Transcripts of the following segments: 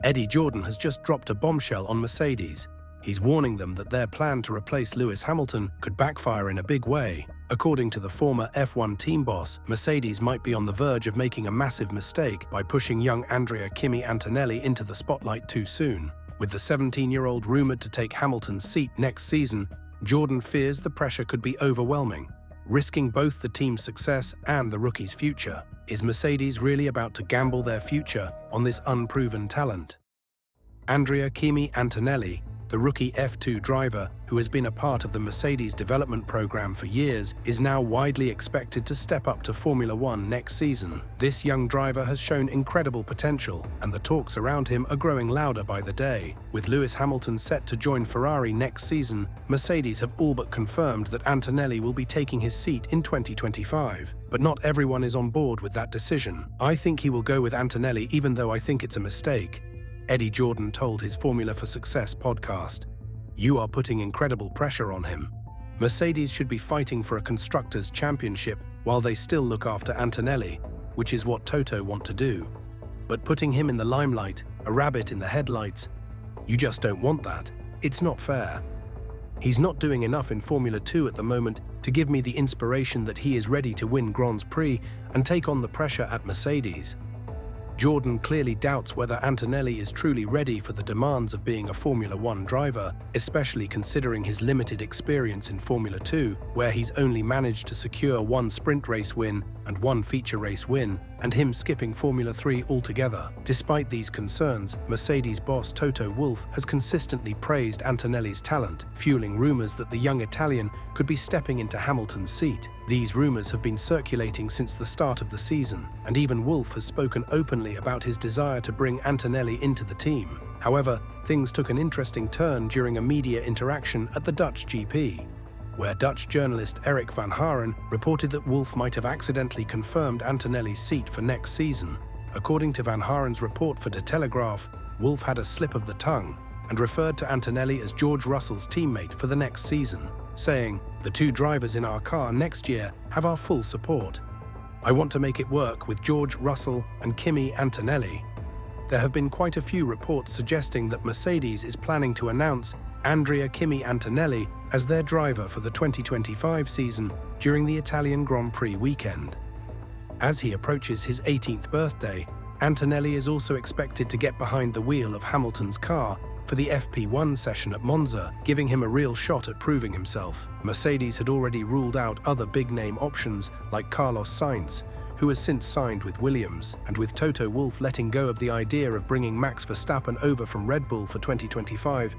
Eddie Jordan has just dropped a bombshell on Mercedes. He's warning them that their plan to replace Lewis Hamilton could backfire in a big way. According to the former F1 team boss, Mercedes might be on the verge of making a massive mistake by pushing young Andrea Kimi Antonelli into the spotlight too soon. With the 17-year-old rumored to take Hamilton's seat next season, Jordan fears the pressure could be overwhelming, risking both the team's success and the rookie's future. Is Mercedes really about to gamble their future on this unproven talent? Andrea Kimi Antonelli, the rookie F2 driver who has been a part of the Mercedes development program for years, is now widely expected to step up to Formula One next season. This young driver has shown incredible potential, and the talks around him are growing louder by the day. With Lewis Hamilton set to join Ferrari next season, Mercedes have all but confirmed that Antonelli will be taking his seat in 2025. But not everyone is on board with that decision. I think he will go with Antonelli even though I think it's a mistake, Eddie Jordan told his Formula for Success podcast. You are putting incredible pressure on him. Mercedes should be fighting for a Constructors' Championship while they still look after Antonelli, which is what Toto want to do. But putting him in the limelight, a rabbit in the headlights, you just don't want that. It's not fair. He's not doing enough in Formula 2 at the moment to give me the inspiration that he is ready to win Grand Prix and take on the pressure at Mercedes. Jordan clearly doubts whether Antonelli is truly ready for the demands of being a Formula One driver, especially considering his limited experience in Formula 2, where he's only managed to secure one sprint race win and one feature race win, and him skipping Formula 3 altogether. Despite these concerns, Mercedes boss Toto Wolff has consistently praised Antonelli's talent, fueling rumors that the young Italian could be stepping into Hamilton's seat. These rumors have been circulating since the start of the season, and even Wolff has spoken openly about his desire to bring Antonelli into the team. However, things took an interesting turn during a media interaction at the Dutch GP, where Dutch journalist Eric van Haren reported that Wolff might have accidentally confirmed Antonelli's seat for next season. According to Van Haren's report for De Telegraaf, Wolff had a slip of the tongue and referred to Antonelli as George Russell's teammate for the next season, saying, "The two drivers in our car next year have our full support. I want to make it work with George Russell and Kimi Antonelli." There have been quite a few reports suggesting that Mercedes is planning to announce Andrea Kimi Antonelli as their driver for the 2025 season during the Italian Grand Prix weekend. As he approaches his 18th birthday, Antonelli is also expected to get behind the wheel of Hamilton's car for the FP1 session at Monza, giving him a real shot at proving himself. Mercedes had already ruled out other big-name options like Carlos Sainz, who has since signed with Williams, and with Toto Wolff letting go of the idea of bringing Max Verstappen over from Red Bull for 2025,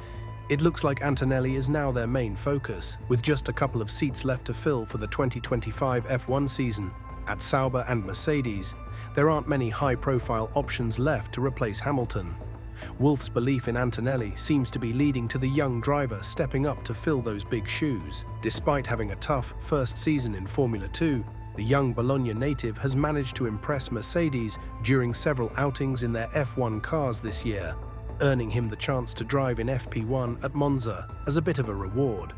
it looks like Antonelli is now their main focus. With just a couple of seats left to fill for the 2025 F1 season, at Sauber and Mercedes, there aren't many high-profile options left to replace Hamilton. Wolff's belief in Antonelli seems to be leading to the young driver stepping up to fill those big shoes. Despite having a tough first season in Formula 2, the young Bologna native has managed to impress Mercedes during several outings in their F1 cars this year, earning him the chance to drive in FP1 at Monza as a bit of a reward.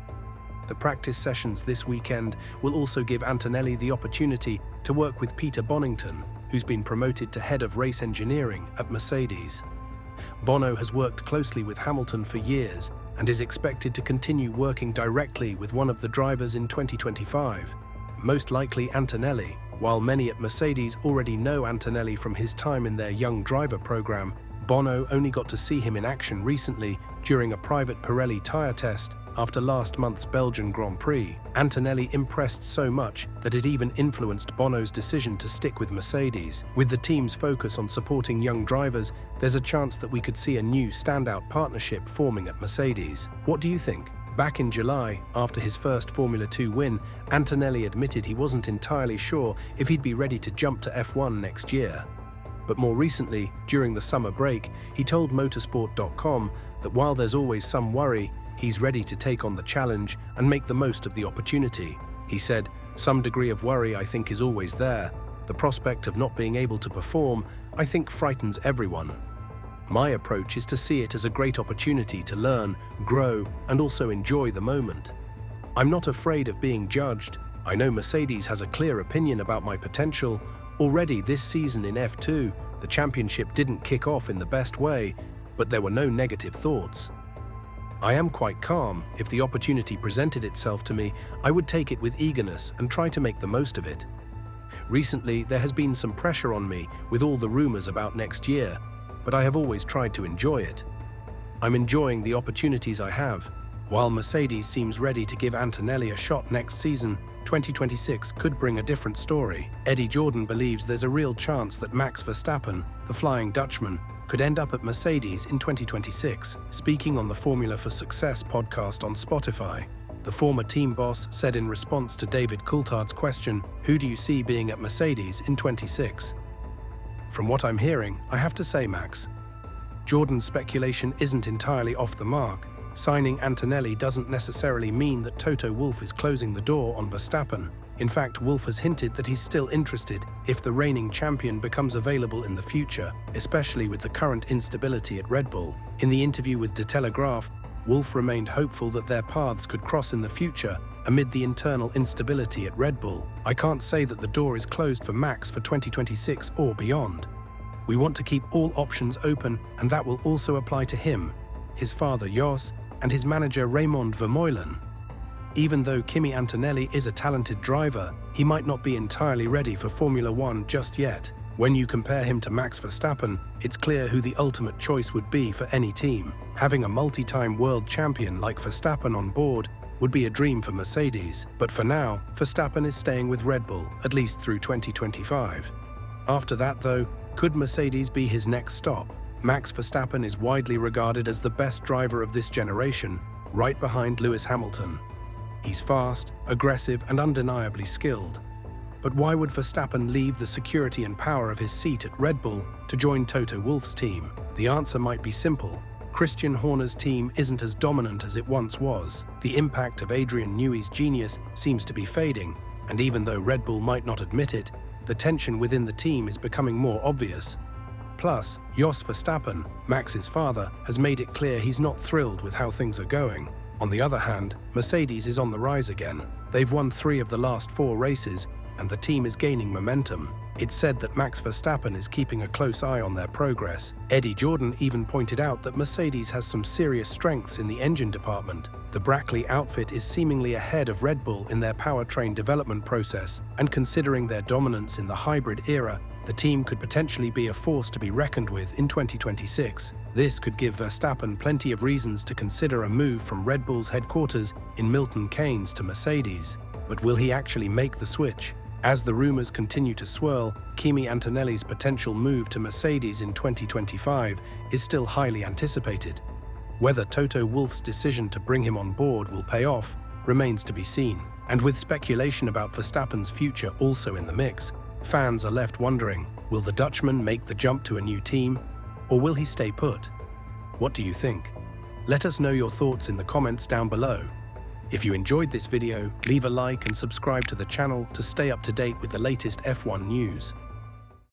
The practice sessions this weekend will also give Antonelli the opportunity to work with Peter Bonington, who's been promoted to head of race engineering at Mercedes. Bono has worked closely with Hamilton for years and is expected to continue working directly with one of the drivers in 2025, most likely Antonelli. While many at Mercedes already know Antonelli from his time in their young driver program, Bono only got to see him in action recently during a private Pirelli tyre test after last month's Belgian Grand Prix. Antonelli impressed so much that it even influenced Bono's decision to stick with Mercedes. With the team's focus on supporting young drivers, there's a chance that we could see a new standout partnership forming at Mercedes. What do you think? Back in July, after his first Formula 2 win, Antonelli admitted he wasn't entirely sure if he'd be ready to jump to F1 next year. But more recently, during the summer break, he told motorsport.com that while there's always some worry, he's ready to take on the challenge and make the most of the opportunity. He said, "Some degree of worry I think is always there. The prospect of not being able to perform, I think, frightens everyone. My approach is to see it as a great opportunity to learn, grow, and also enjoy the moment. I'm not afraid of being judged. I know Mercedes has a clear opinion about my potential. Already this season in F2, the championship didn't kick off in the best way, but there were no negative thoughts. I am quite calm. If the opportunity presented itself to me, I would take it with eagerness and try to make the most of it. Recently, there has been some pressure on me with all the rumors about next year, but I have always tried to enjoy it. I'm enjoying the opportunities I have. While Mercedes seems ready to give Antonelli a shot next season, 2026 could bring a different story. Eddie Jordan believes there's a real chance that Max Verstappen, the Flying Dutchman, could end up at Mercedes in 2026. Speaking on the Formula for Success podcast on Spotify, the former team boss said in response to David Coulthard's question, "Who do you see being at Mercedes in 26? From what I'm hearing, I have to say Max. Jordan's speculation isn't entirely off the mark. Signing Antonelli doesn't necessarily mean that Toto Wolff is closing the door on Verstappen. In fact, Wolff has hinted that he's still interested if the reigning champion becomes available in the future, especially with the current instability at Red Bull. In the interview with De Telegraaf, Wolff remained hopeful that their paths could cross in the future amid the internal instability at Red Bull. I can't say that the door is closed for Max for 2026 or beyond. We want to keep all options open, and that will also apply to him, his father Jos, and his manager Raymond Vermeulen. Even though Kimi Antonelli is a talented driver, he might not be entirely ready for Formula One just yet. When you compare him to Max Verstappen, it's clear who the ultimate choice would be for any team. Having a multi-time world champion like Verstappen on board would be a dream for Mercedes, but for now, Verstappen is staying with Red Bull, at least through 2025. After that though, could Mercedes be his next stop? Max Verstappen is widely regarded as the best driver of this generation, right behind Lewis Hamilton. He's fast, aggressive, and undeniably skilled. But why would Verstappen leave the security and power of his seat at Red Bull to join Toto Wolff's team? The answer might be simple. Christian Horner's team isn't as dominant as it once was. The impact of Adrian Newey's genius seems to be fading, and even though Red Bull might not admit it, the tension within the team is becoming more obvious. Plus, Jos Verstappen, Max's father, has made it clear he's not thrilled with how things are going. On the other hand, Mercedes is on the rise again. They've won 3 of the last 4 races, and the team is gaining momentum. It's said that Max Verstappen is keeping a close eye on their progress. Eddie Jordan even pointed out that Mercedes has some serious strengths in the engine department. The Brackley outfit is seemingly ahead of Red Bull in their powertrain development process, and considering their dominance in the hybrid era, the team could potentially be a force to be reckoned with in 2026. This could give Verstappen plenty of reasons to consider a move from Red Bull's headquarters in Milton Keynes to Mercedes. But will he actually make the switch? As the rumors continue to swirl, Kimi Antonelli's potential move to Mercedes in 2025 is still highly anticipated. Whether Toto Wolff's decision to bring him on board will pay off remains to be seen. And with speculation about Verstappen's future also in the mix, fans are left wondering, will the Dutchman make the jump to a new team, or will he stay put? What do you think? Let us know your thoughts in the comments down below. If you enjoyed this video, leave a like and subscribe to the channel to stay up to date with the latest F1 news.